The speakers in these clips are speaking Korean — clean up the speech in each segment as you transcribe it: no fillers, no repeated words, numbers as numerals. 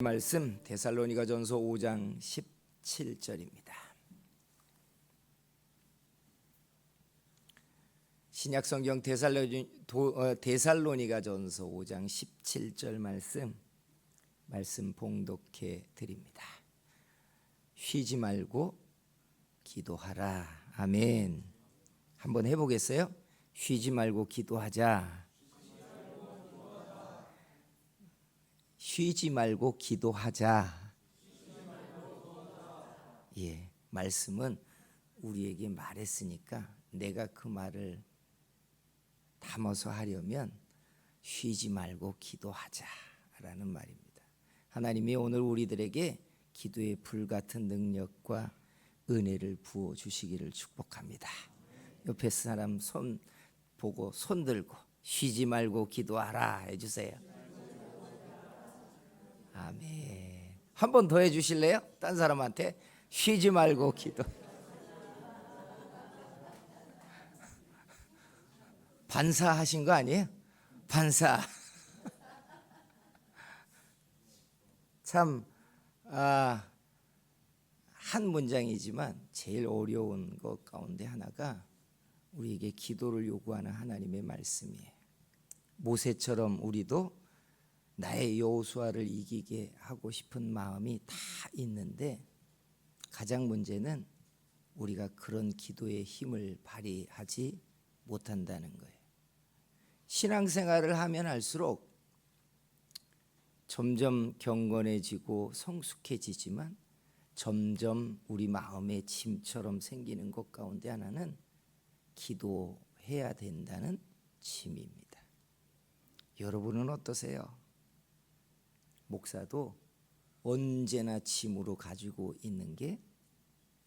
말씀 데살로니가전서 5장 17절입니다. 신약성경 데살로니가전서 5장 17절 말씀 봉독해 드립니다. 쉬지 말고 기도하라. 아멘. 한번 해보겠어요? 쉬지 말고 기도하자. 쉬지 말고 기도하자. 예, 말씀은 우리에게 말했으니까 내가 그 말을 담아서 하려면 쉬지 말고 기도하자라는 말입니다. 하나님이 오늘 우리들에게 기도의 불같은 능력과 은혜를 부어 주시기를 축복합니다. 옆에 사람 손 보고 손 들고 쉬지 말고 기도하라 해주세요. 아멘. 한 번 더 해주실래요? 딴 사람한테 쉬지 말고 기도. 반사하신 거 아니에요? 반사. 참 한 문장이지만 제일 어려운 것 가운데 하나가 우리에게 기도를 요구하는 하나님의 말씀이에요. 모세처럼 우리도 나의 여호수아를 이기게 하고 싶은 마음이 다 있는데 가장 문제는 우리가 그런 기도의 힘을 발휘하지 못한다는 거예요. 신앙생활을 하면 할수록 점점 경건해지고 성숙해지지만 점점 우리 마음에 짐처럼 생기는 것 가운데 하나는 기도해야 된다는 짐입니다. 여러분은 어떠세요? 목사도 언제나 짐으로 가지고 있는 게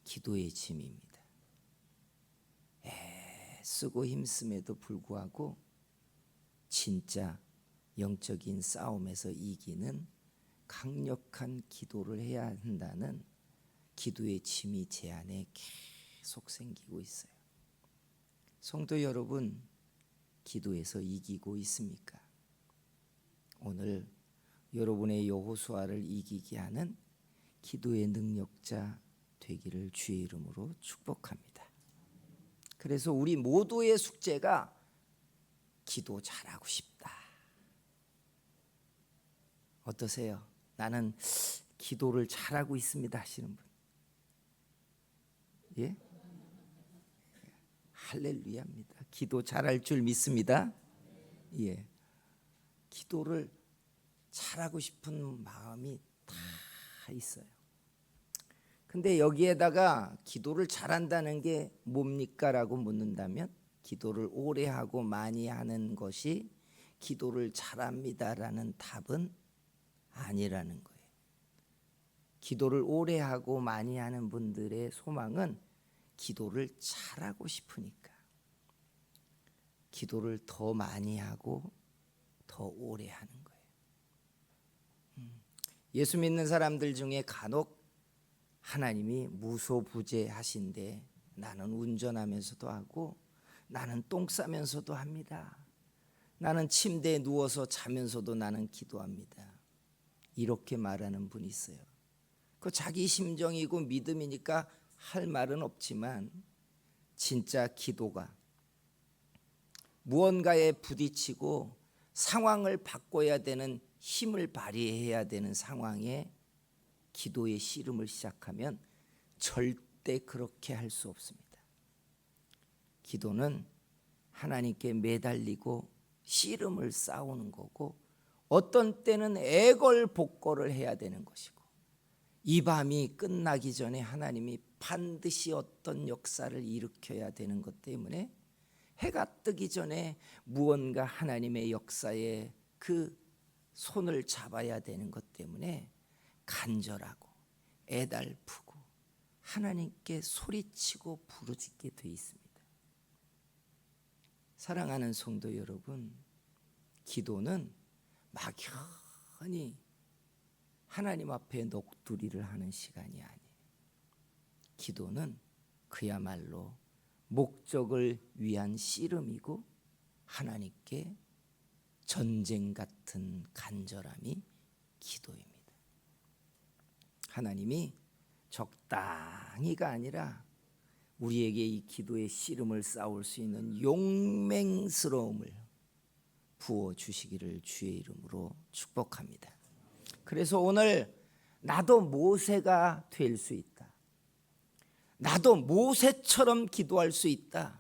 기도의 짐입니다. 애쓰고 힘씀에도 불구하고 진짜 영적인 싸움에서 이기는 강력한 기도를 해야 한다는 기도의 짐이 제 안에 계속 생기고 있어요. 성도 여러분, 기도에서 이기고 있습니까? 오늘 여러분의 여호수아를 이기게 하는 기도의 능력자 되기를 주의 이름으로 축복합니다. 그래서 우리 모두의 숙제가 기도 잘하고 싶다. 어떠세요? 나는 기도를 잘하고 있습니다 하시는 분. 예? 할렐루야입니다. 기도 잘할 줄 믿습니다. 예. 기도를 잘하고 싶은 마음이 다 있어요. 근데 여기에다가 기도를 잘한다는 게 뭡니까? 라고 묻는다면 기도를 오래 하고 많이 하는 것이 기도를 잘합니다 라는 답은 아니라는 거예요. 기도를 오래 하고 많이 하는 분들의 소망은 기도를 잘하고 싶으니까 기도를 더 많이 하고 더 오래 하는 거예요. 예수 믿는 사람들 중에 간혹 하나님이 무소부재하신데 나는 운전하면서도 하고 나는 똥 싸면서도 합니다. 나는 침대에 누워서 자면서도 나는 기도합니다. 이렇게 말하는 분이 있어요. 그 자기 심정이고 믿음이니까 할 말은 없지만 진짜 기도가 무언가에 부딪히고 상황을 바꿔야 되는 힘을 발휘해야 되는 상황에 기도의 씨름을 시작하면 절대 그렇게 할 수 없습니다. 기도는 하나님께 매달리고 씨름을 싸우는 거고 어떤 때는 애걸복걸을 해야 되는 것이고 이 밤이 끝나기 전에 하나님이 반드시 어떤 역사를 일으켜야 되는 것 때문에 해가 뜨기 전에 무언가 하나님의 역사에 그 손을 잡아야 되는 것 때문에 간절하고 애달프고 하나님께 소리치고 부르짖게 돼 있습니다. 사랑하는 성도 여러분, 기도는 막연히 하나님 앞에 넋두리를 하는 시간이 아니에요. 기도는 그야말로 목적을 위한 씨름이고 하나님께 전쟁 같은 간절함이 기도입니다. 하나님이 적당히가 아니라 우리에게 이 기도의 씨름을 싸울 수 있는 용맹스러움을 부어주시기를 주의 이름으로 축복합니다. 그래서 오늘 나도 모세가 될 수 있다, 나도 모세처럼 기도할 수 있다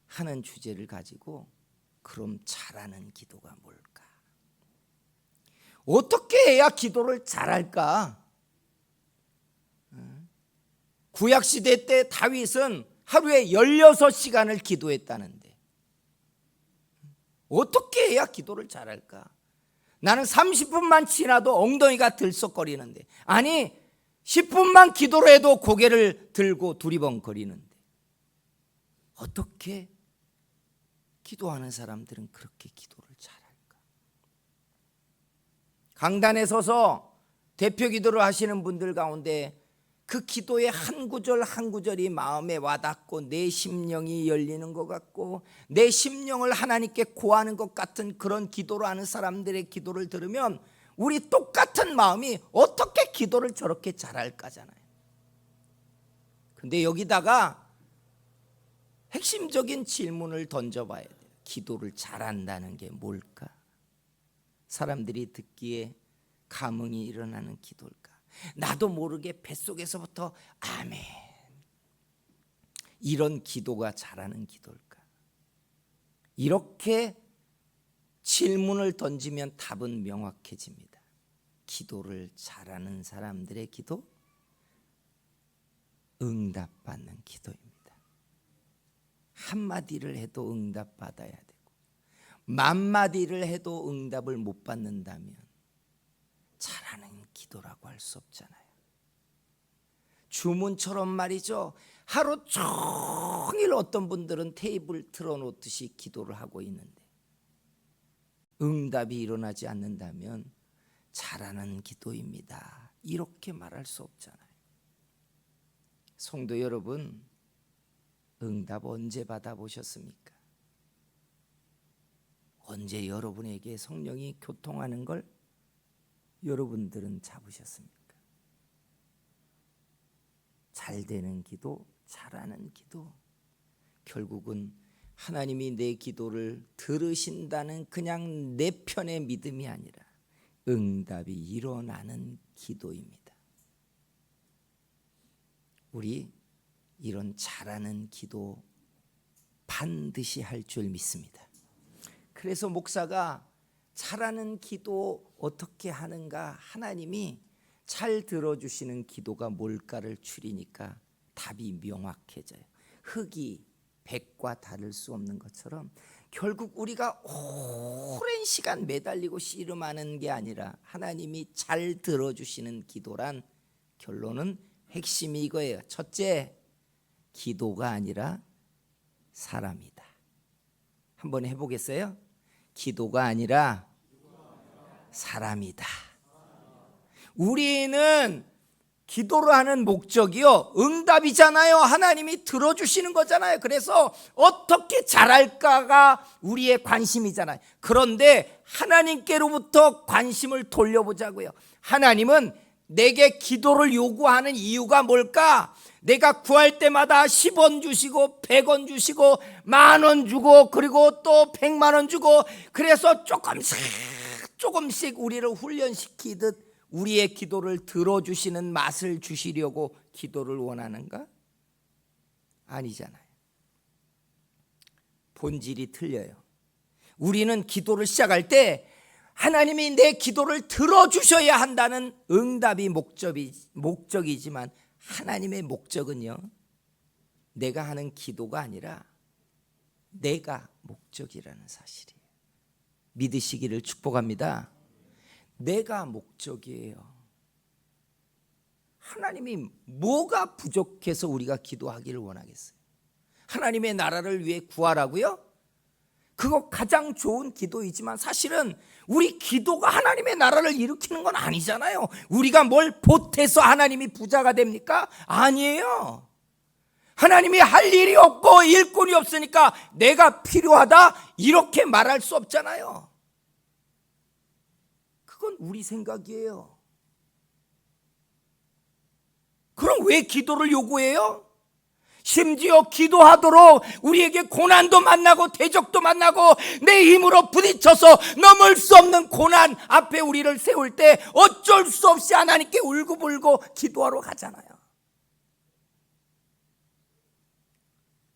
하는 주제를 가지고, 그럼 잘하는 기도가 뭘까? 어떻게 해야 기도를 잘할까? 구약시대 때 다윗은 하루에 16시간을 기도했다는데 어떻게 해야 기도를 잘할까? 나는 30분만 지나도 엉덩이가 들썩거리는데, 아니 10분만 기도를 해도 고개를 들고 두리번거리는데 어떻게 기도하는 사람들은 그렇게 기도를 잘할까? 강단에 서서 대표 기도를 하시는 분들 가운데 그 기도의 한 구절 한 구절이 마음에 와닿고 내 심령이 열리는 것 같고 내 심령을 하나님께 고하는 것 같은 그런 기도를 하는 사람들의 기도를 들으면 우리 똑같은 마음이 어떻게 기도를 저렇게 잘할까잖아요. 근데 여기다가 핵심적인 질문을 던져봐야 돼요. 기도를 잘한다는 게 뭘까? 사람들이 듣기에 감흥이 일어나는 기도일까? 나도 모르게 뱃속에서부터 아멘, 이런 기도가 잘하는 기도일까? 이렇게 질문을 던지면 답은 명확해집니다. 기도를 잘하는 사람들의 기도, 응답받는 기도입니다. 한마디를 해도 응답받아야 되고 만마디를 해도 응답을 못 받는다면 잘하는 기도라고 할 수 없잖아요. 주문처럼 말이죠. 하루 종일 어떤 분들은 테이블 틀어놓듯이 기도를 하고 있는데 응답이 일어나지 않는다면 잘하는 기도입니다, 이렇게 말할 수 없잖아요. 성도 여러분, 응답 언제 받아보셨습니까? 언제 여러분에게 성령이 교통하는 걸 여러분들은 잡으셨습니까? 잘 되는 기도, 잘하는 기도, 결국은 하나님이 내 기도를 들으신다는 그냥 내 편의 믿음이 아니라 응답이 일어나는 기도입니다. 우리 이런 잘하는 기도 반드시 할 줄 믿습니다. 그래서 목사가 잘하는 기도 어떻게 하는가, 하나님이 잘 들어주시는 기도가 뭘까를 추리니까 답이 명확해져요. 흙이 백과 다를 수 없는 것처럼 결국 우리가 오랜 시간 매달리고 씨름하는 게 아니라 하나님이 잘 들어주시는 기도란 결론은 핵심이 이거예요. 첫째, 기도가 아니라 사람이다. 한번 해보겠어요? 기도가 아니라 사람이다. 우리는 기도를 하는 목적이요, 응답이잖아요. 하나님이 들어주시는 거잖아요. 그래서 어떻게 잘할까가 우리의 관심이잖아요. 그런데 하나님께로부터 관심을 돌려보자고요. 하나님은 내게 기도를 요구하는 이유가 뭘까? 내가 구할 때마다 10원 주시고 100원 주시고 10,000원 주고 그리고 또 100만 원 주고, 그래서 조금씩 우리를 훈련시키듯 우리의 기도를 들어주시는 맛을 주시려고 기도를 원하는가? 아니잖아요. 본질이 틀려요. 우리는 기도를 시작할 때 하나님이 내 기도를 들어주셔야 한다는 응답이 목적이지만 하나님의 목적은요, 내가 하는 기도가 아니라 내가 목적이라는 사실이에요. 믿으시기를 축복합니다. 내가 목적이에요. 하나님이 뭐가 부족해서 우리가 기도하기를 원하겠어요? 하나님의 나라를 위해 구하라고요? 그거 가장 좋은 기도이지만 사실은 우리 기도가 하나님의 나라를 일으키는 건 아니잖아요. 우리가 뭘 보태서 하나님이 부자가 됩니까? 아니에요. 하나님이 할 일이 없고 일꾼이 없으니까 내가 필요하다 이렇게 말할 수 없잖아요. 그건 우리 생각이에요. 그럼 왜 기도를 요구해요? 심지어 기도하도록 우리에게 고난도 만나고 대적도 만나고 내 힘으로 부딪혀서 넘을 수 없는 고난 앞에 우리를 세울 때 어쩔 수 없이 하나님께 울고불고 기도하러 가잖아요.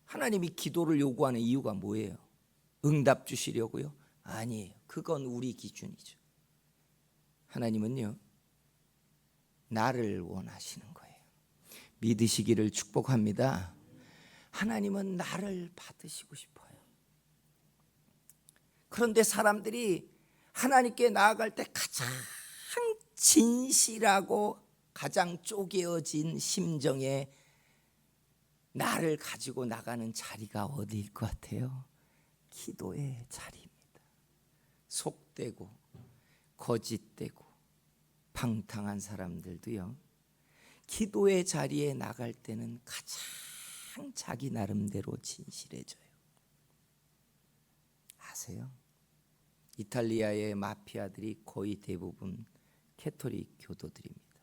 하나님이 기도를 요구하는 이유가 뭐예요? 응답 주시려고요? 아니에요. 그건 우리 기준이죠. 하나님은요, 나를 원하시는 거예요. 믿으시기를 축복합니다. 하나님은 나를 받으시고 싶어요. 그런데 사람들이 하나님께 나아갈 때 가장 진실하고 가장 쪼개어진 심정에 나를 가지고 나가는 자리가 어디일 것 같아요? 기도의 자리입니다. 속되고 거짓되고 방탕한 사람들도요, 기도의 자리에 나갈 때는 가장 자기 나름대로 진실해져요. 아세요? 이탈리아의 마피아들이 거의 대부분 캐토릭 교도들입니다.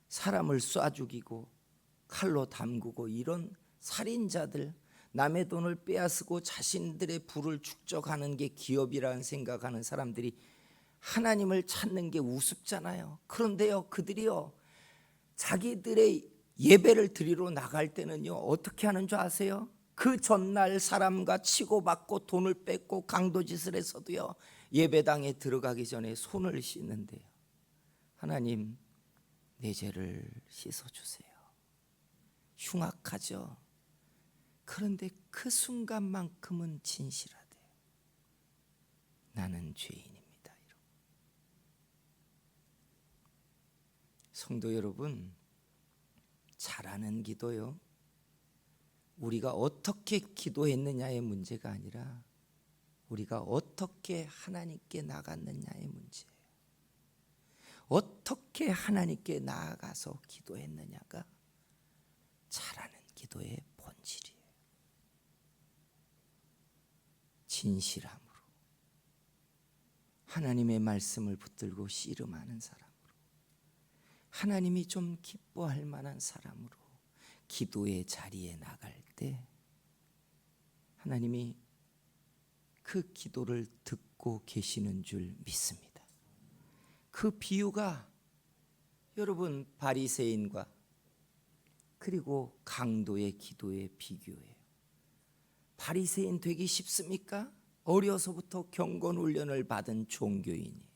사람을 쏴 죽이고 칼로 담그고 이런 살인자들, 남의 돈을 빼앗고 자신들의 부를 축적하는 게 기업이라는 생각하는 사람들이 하나님을 찾는 게 우습잖아요. 그런데요, 그들이요, 자기들의 예배를 드리러 나갈 때는요, 어떻게 하는 줄 아세요? 그 전날 사람과 치고받고 돈을 뺏고 강도짓을 해서도요, 예배당에 들어가기 전에 손을 씻는데요, 하나님, 내 죄를 씻어주세요. 흉악하죠. 그런데 그 순간만큼은 진실하대요. 나는 죄인입니다. 성도 여러분, 잘하는 기도요, 우리가 어떻게 기도했느냐의 문제가 아니라 우리가 어떻게 하나님께 나갔느냐의 문제예요. 어떻게 하나님께 나아가서 기도했느냐가 잘하는 기도의 본질이에요. 진실함으로, 하나님의 말씀을 붙들고 씨름하는 사람으로, 하나님이 좀 기뻐할 만한 사람으로 기도의 자리에 나갈 때 하나님이 그 기도를 듣고 계시는 줄 믿습니다. 그 비유가 여러분 바리새인과 그리고 강도의 기도의 비교예요. 바리새인 되기 쉽습니까? 어려서부터 경건 훈련을 받은 종교인이에요.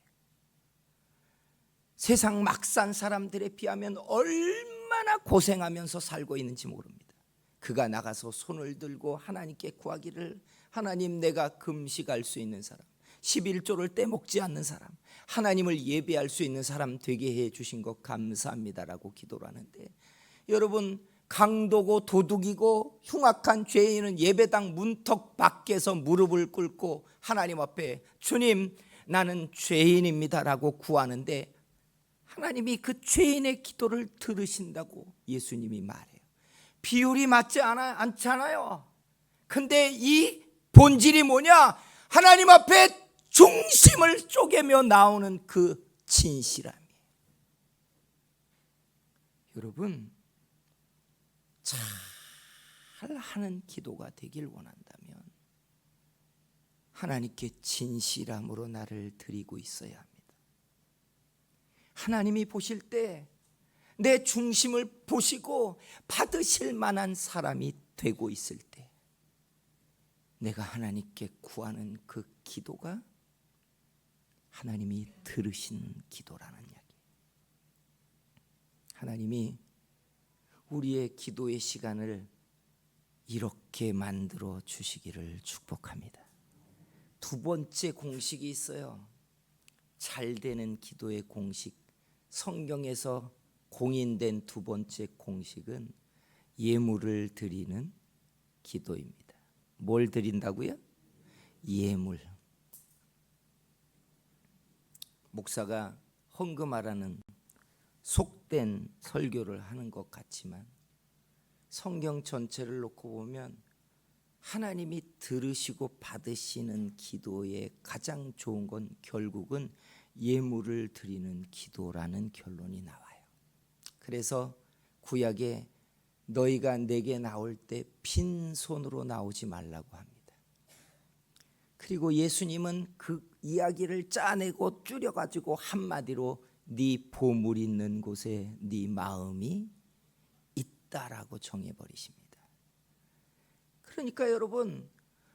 세상 막 산 사람들에 비하면 얼마나 고생하면서 살고 있는지 모릅니다. 그가 나가서 손을 들고 하나님께 구하기를, 하나님, 내가 금식할 수 있는 사람, 11조를 떼먹지 않는 사람, 하나님을 예배할 수 있는 사람 되게 해 주신 것 감사합니다라고 기도를 하는데, 여러분, 강도고 도둑이고 흉악한 죄인은 예배당 문턱 밖에서 무릎을 꿇고 하나님 앞에 주님, 나는 죄인입니다라고 구하는데 하나님이 그 죄인의 기도를 들으신다고 예수님이 말해요. 비율이 맞지 않잖아요. 근데 이 본질이 뭐냐? 하나님 앞에 중심을 쪼개며 나오는 그 진실함이에요. 여러분, 잘하는 기도가 되길 원한다면 하나님께 진실함으로 나를 드리고 있어야 합니다. 하나님이 보실 때 내 중심을 보시고 받으실 만한 사람이 되고 있을 때 내가 하나님께 구하는 그 기도가 하나님이 들으신 기도라는 이야기. 하나님이 우리의 기도의 시간을 이렇게 만들어 주시기를 축복합니다. 두 번째 공식이 있어요. 잘 되는 기도의 공식. 성경에서 공인된 두 번째 공식은 예물을 드리는 기도입니다. 뭘 드린다고요? 예물. 목사가 헌금하라는 속된 설교를 하는 것 같지만 성경 전체를 놓고 보면 하나님이 들으시고 받으시는 기도의 가장 좋은 건 결국은 예물을 드리는 기도라는 결론이 나와요. 그래서 구약에 너희가 내게 나올 때 빈손으로 나오지 말라고 합니다. 그리고 예수님은 그 이야기를 짜내고 줄여가지고 한마디로 네 보물 있는 곳에 네 마음이 있다라고 정해버리십니다. 그러니까 여러분,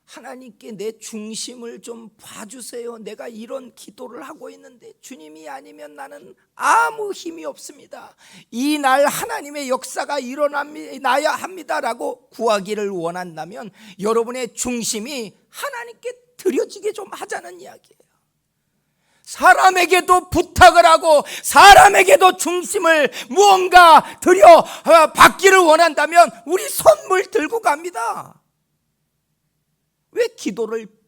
하나님께 내 중심을 좀 봐주세요. 내가 이런 기도를 하고 있는데 주님이 아니면 나는 아무 힘이 없습니다. 이 날 하나님의 역사가 일어나야 합니다라고 구하기를 원한다면 여러분의 중심이 하나님께 드려지게 좀 하자는 이야기예요. 사람에게도 부탁을 하고 사람에게도 중심을 무언가 드려 받기를 원한다면 우리 선물 들고 갑니다. 왜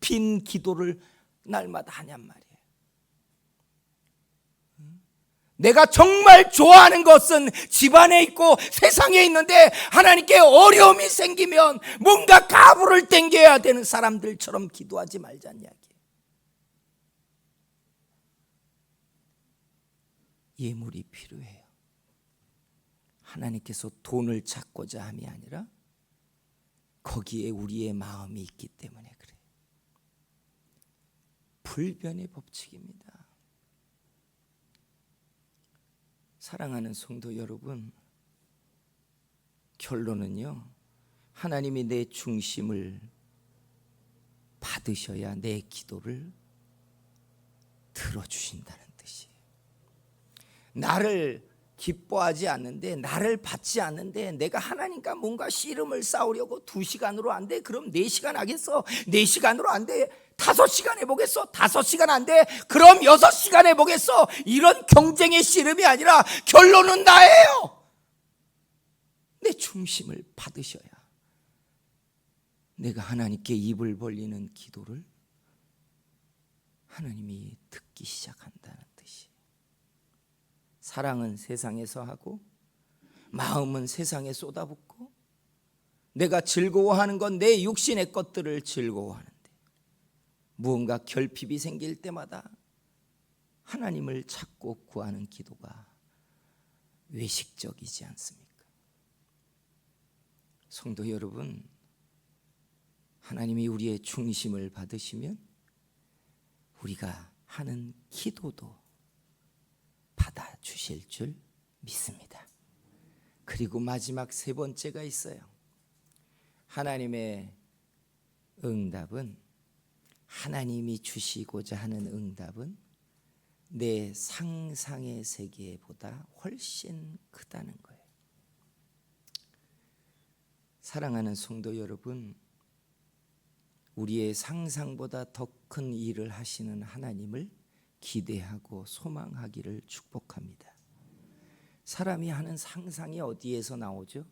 빈 기도를 날마다 하냔 말이에요. 내가 정말 좋아하는 것은 집안에 있고 세상에 있는데 하나님께 어려움이 생기면 뭔가 가부를 당겨야 되는 사람들처럼 기도하지 말자는 이야기예요. 예물이 필요해요. 하나님께서 돈을 찾고자 함이 아니라 거기에 우리의 마음이 있기 때문에 그래요. 불변의 법칙입니다. 사랑하는 성도 여러분, 결론은요, 하나님이 내 중심을 받으셔야 내 기도를 들어주신다는 뜻이에요. 나를 기뻐하지 않는데, 나를 받지 않는데 내가 하나님과 뭔가 씨름을 싸우려고 2시간으로 안 돼? 그럼 4시간 하겠어? 4시간으로 안 돼? 5시간 해보겠어? 5시간 안 돼? 그럼 6시간 해보겠어? 이런 경쟁의 씨름이 아니라 결론은 나예요. 내 중심을 받으셔야 내가 하나님께 입을 벌리는 기도를 하나님이 듣기 시작한다는 뜻이에요. 사랑은 세상에서 하고 마음은 세상에 쏟아붓고 내가 즐거워하는 건 내 육신의 것들을 즐거워하는데 무언가 결핍이 생길 때마다 하나님을 찾고 구하는 기도가 외식적이지 않습니까? 성도 여러분, 하나님이 우리의 중심을 받으시면 우리가 하는 기도도 받아주실 줄 믿습니다. 그리고 마지막 3번째가 있어요. 하나님의 응답은, 하나님이 주시고자 하는 응답은 내 상상의 세계보다 훨씬 크다는 거예요. 사랑하는 성도 여러분, 우리의 상상보다 더 큰 일을 하시는 하나님을 기대하고 소망하기를 축복합니다. 사람이 하는 상상이 어디에서 나오죠?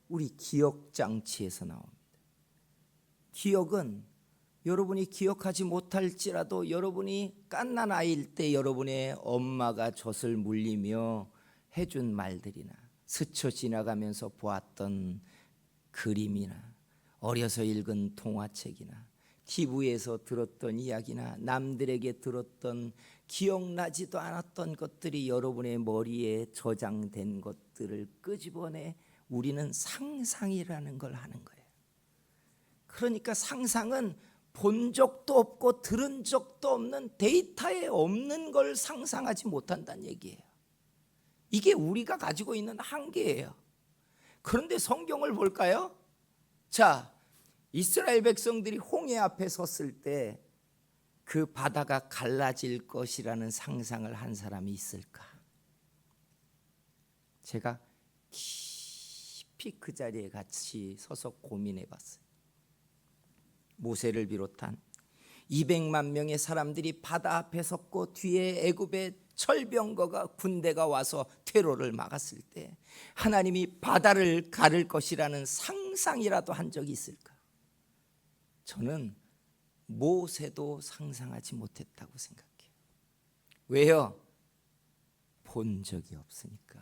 우리 기억장치에서 나옵니다. 기억은 여러분이 기억하지 못할지라도 여러분이 갓난 아이일 때 여러분의 엄마가 젖을 물리며 해준 말들이나 스쳐 지나가면서 보았던 그림이나 어려서 읽은 동화책이나 TV에서 들었던 이야기나 남들에게 들었던 기억나지도 않았던 것들이 여러분의 머리에 저장된 것들을 끄집어내 우리는 상상이라는 걸 하는 거예요. 그러니까 상상은 본 적도 없고 들은 적도 없는 데이터에 없는 걸 상상하지 못한다는 얘기예요. 이게 우리가 가지고 있는 한계예요. 그런데 성경을 볼까요? 자, 이스라엘 백성들이 홍해 앞에 섰을 때 그 바다가 갈라질 것이라는 상상을 한 사람이 있을까? 제가 깊이 그 자리에 같이 서서 고민해 봤어요. 모세를 비롯한 200만 명의 사람들이 바다 앞에 섰고 뒤에 애굽의 철병거가 군대가 와서 테러를 막았을 때 하나님이 바다를 가를 것이라는 상상이라도 한 적이 있을까? 저는 모세도 상상하지 못했다고 생각해요. 왜요? 본 적이 없으니까.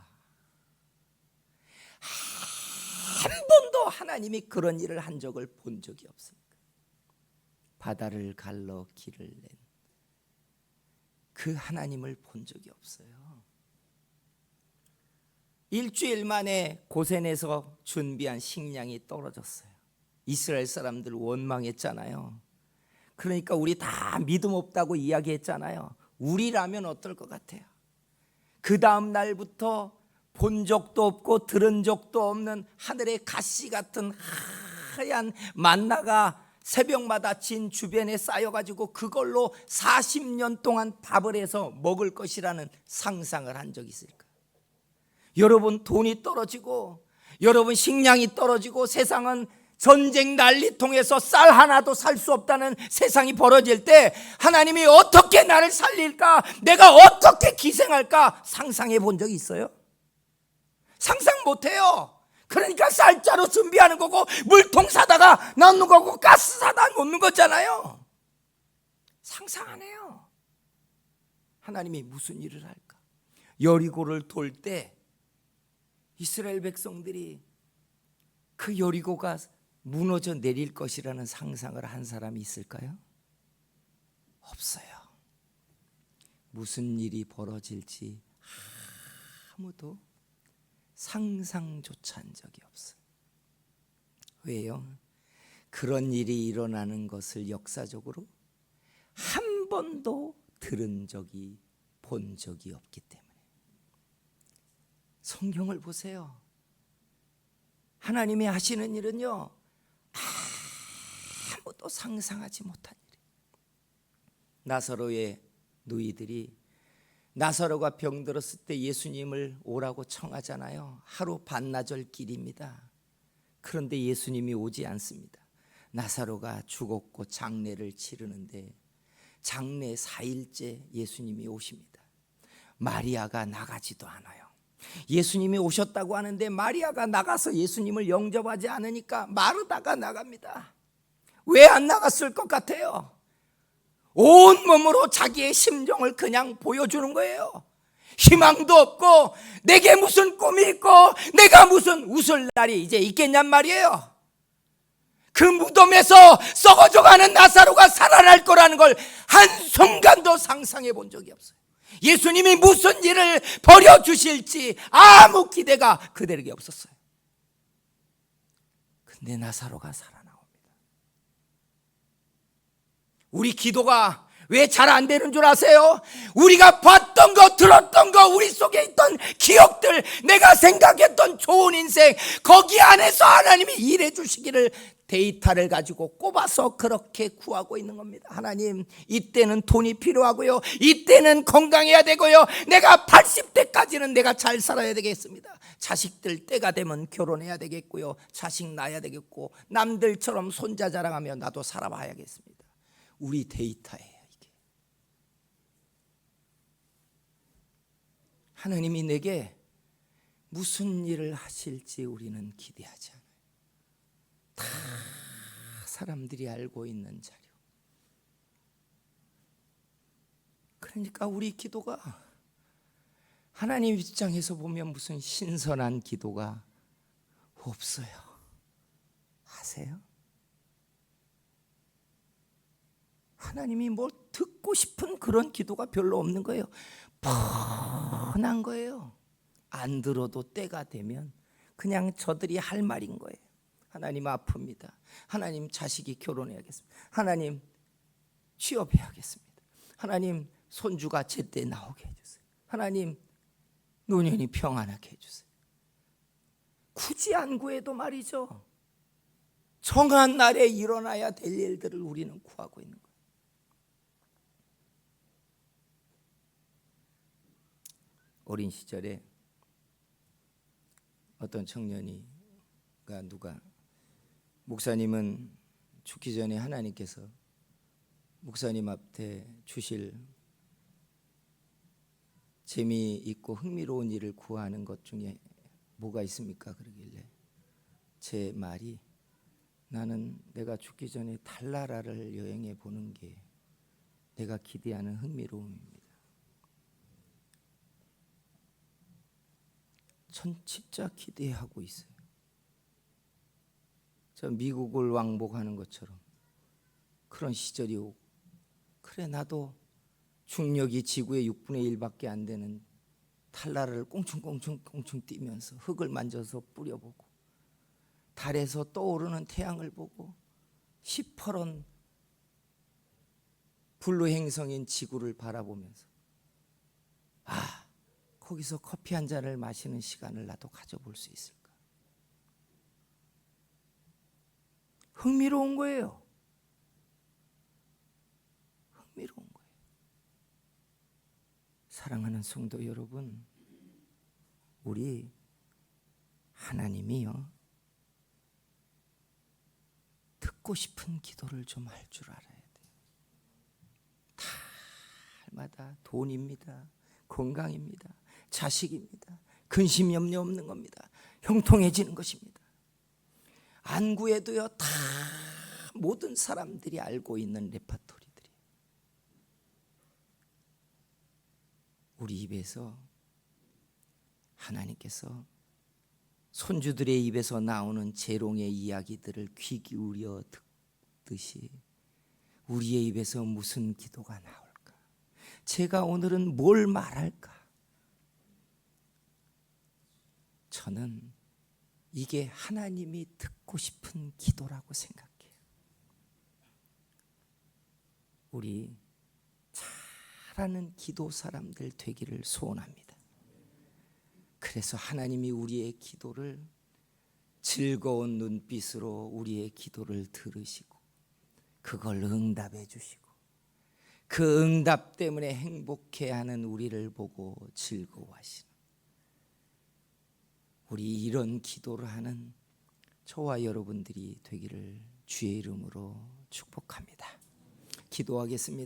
한 번도 하나님이 그런 일을 한 적을 본 적이 없으니까. 바다를 갈러 길을 낸 그 하나님을 본 적이 없어요. 일주일 만에 고센에서 준비한 식량이 떨어졌어요. 이스라엘 사람들 원망했잖아요. 그러니까 우리 다 믿음 없다고 이야기했잖아요. 우리라면 어떨 것 같아요? 그 다음 날부터 본 적도 없고 들은 적도 없는 하늘의 가시 같은 하얀 만나가 새벽마다 진 주변에 쌓여가지고 그걸로 40년 동안 밥을 해서 먹을 것이라는 상상을 한 적이 있을까? 여러분, 돈이 떨어지고 여러분 식량이 떨어지고 세상은 전쟁 난리통에서 쌀 하나도 살 수 없다는 세상이 벌어질 때 하나님이 어떻게 나를 살릴까? 내가 어떻게 기생할까? 상상해 본 적이 있어요? 상상 못해요. 그러니까 쌀자루 준비하는 거고 물통 사다가 넣는 거고 가스 사다 놓는 거잖아요. 상상 안 해요. 하나님이 무슨 일을 할까? 여리고를 돌 때 이스라엘 백성들이 그 여리고가 무너져 내릴 것이라는 상상을 한 사람이 있을까요? 없어요. 무슨 일이 벌어질지 아무도 상상조차 한 적이 없어요. 왜요? 그런 일이 일어나는 것을 역사적으로 한 번도 들은 적이, 본 적이 없기 때문에. 성경을 보세요. 하나님이 하시는 일은요, 아무도 상상하지 못한 일이에요. 나사로의 누이들이 나사로가 병들었을 때 예수님을 오라고 청하잖아요. 하루 반나절 길입니다. 그런데 예수님이 오지 않습니다. 나사로가 죽었고 장례를 치르는데 장례 4일째 예수님이 오십니다. 마리아가 나가지도 않아요. 예수님이 오셨다고 하는데 마리아가 나가서 예수님을 영접하지 않으니까 마르다가 나갑니다. 왜 안 나갔을 것 같아요? 온몸으로 자기의 심정을 그냥 보여주는 거예요. 희망도 없고 내게 무슨 꿈이 있고 내가 무슨 웃을 날이 이제 있겠냔 말이에요. 그 무덤에서 썩어져가는 나사로가 살아날 거라는 걸 한순간도 상상해 본 적이 없어요. 예수님이 무슨 일을 벌여주실지 아무 기대가 그들에게 없었어요. 근데 나사로가 살아나옵니다. 우리 기도가 왜 잘 안 되는 줄 아세요? 우리가 봤던 거, 들었던 거, 우리 속에 있던 기억들, 내가 생각했던 좋은 인생, 거기 안에서 하나님이 일해 주시기를 데이터를 가지고 꼽아서 그렇게 구하고 있는 겁니다. 하나님, 이때는 돈이 필요하고요, 이때는 건강해야 되고요, 내가 80대까지는 내가 잘 살아야 되겠습니다. 자식들 때가 되면 결혼해야 되겠고요, 자식 낳아야 되겠고, 남들처럼 손자 자랑하며 나도 살아봐야겠습니다. 우리 데이터예요, 이게. 하나님이 내게 무슨 일을 하실지 우리는 기대하지 않아요. 다 사람들이 알고 있는 자료. 그러니까 우리 기도가 하나님 입장에서 보면 무슨 신선한 기도가 없어요. 아세요? 하나님이 뭐 듣고 싶은 그런 기도가 별로 없는 거예요. 뻔한 거예요. 안 들어도 때가 되면 그냥 저들이 할 말인 거예요. 하나님 아픕니다. 하나님 자식이 결혼해야겠습니다. 하나님 취업해야겠습니다. 하나님 손주가 제때 나오게 해주세요. 하나님 노년이 평안하게 해주세요. 굳이 안 구해도 말이죠, 정한 날에 일어나야 될 일들을 우리는 구하고 있는 거예요. 어린 시절에 어떤 청년이가 누가, 목사님은 죽기 전에 하나님께서 목사님 앞에 주실 재미있고 흥미로운 일을 구하는 것 중에 뭐가 있습니까? 그러길래 제 말이, 나는 내가 죽기 전에 달나라를 여행해 보는 게 내가 기대하는 흥미로움입니다. 전 진짜 기대하고 있어요. 저 미국을 왕복하는 것처럼 그런 시절이 오고, 그래 나도 중력이 지구의 6분의 1밖에 안 되는 탈라를 꽁충꽁충 뛰면서 흙을 만져서 뿌려보고 달에서 떠오르는 태양을 보고 시퍼런 불로 행성인 지구를 바라보면서 거기서 커피 한 잔을 마시는 시간을 나도 가져볼 수 있을까? 흥미로운 거예요. 흥미로운 거예요. 사랑하는 성도 여러분, 우리 하나님이요, 듣고 싶은 기도를 좀 할 줄 알아야 돼요. 달마다 돈입니다, 건강입니다, 자식입니다, 근심 염려 없는 겁니다, 형통해지는 것입니다. 안 구해도요, 다 모든 사람들이 알고 있는 레파토리들이에요. 우리 입에서 하나님께서 손주들의 입에서 나오는 재롱의 이야기들을 귀 기울여 듣듯이 우리의 입에서 무슨 기도가 나올까? 제가 오늘은 뭘 말할까? 저는 이게 하나님이 듣고 싶은 기도라고 생각해요. 우리 잘하는 기도 사람들 되기를 소원합니다. 그래서 하나님이 우리의 기도를 즐거운 눈빛으로 우리의 기도를 들으시고 그걸 응답해 주시고 그 응답 때문에 행복해하는 우리를 보고 즐거워하시는, 우리 이런 기도를 하는 저와 여러분들이 되기를 주의 이름으로 축복합니다. 기도하겠습니다.